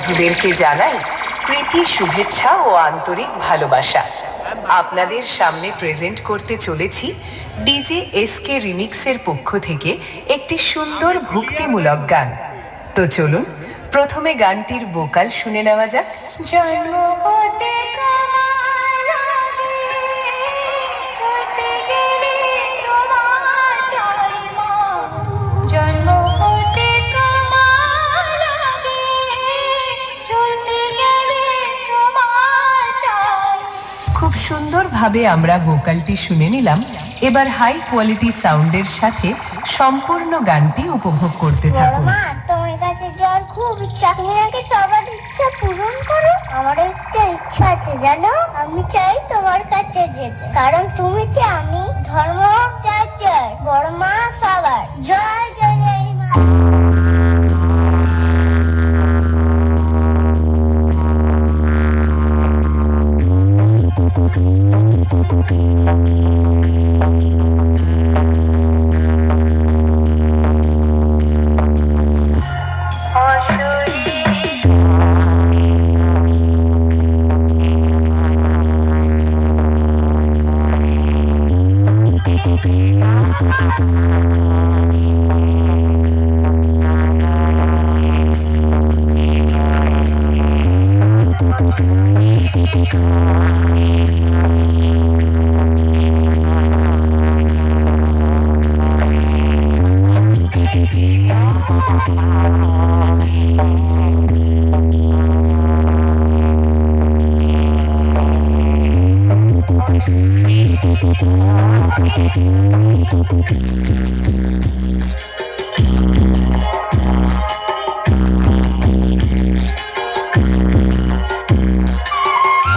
বন্ধুদেরকে জানাই প্রীতি, শুভেচ্ছা ও আন্তরিক ভালোবাসা। আপনাদের সামনে প্রেজেন্ট করতে চলেছি ডিজে এসকে রিমিক্সের পক্ষ থেকে একটি সুন্দর ভক্তিমূলক গান। তো চলুন প্রথমে গানটির ভোকাল শুনে নেওয়া যাক। জন্মপথে খুব সুন্দরভাবে আমরা ভোকালটি শুনে নিলাম। এবার হাই কোয়ালিটি সাউন্ডের সাথে সম্পূর্ণ গানটি উপভোগ করতে থাকুন। মা, তোমার কাছে যাওয়ার খুব ইচ্ছা। তুমি নাকি সবার ইচ্ছা পূরণ করো। আমার একটা ইচ্ছা আছে জানো, আমি চাই তোমার কাছে যেতে, কারণ তুমি চাই আমি ধর্ম চাচার বড় মা সবার। জয় জয় জয় মা।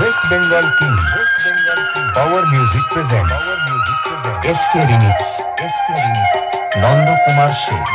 West Bengal King Power Music presents SK Remix Nanda Kumar Sheikh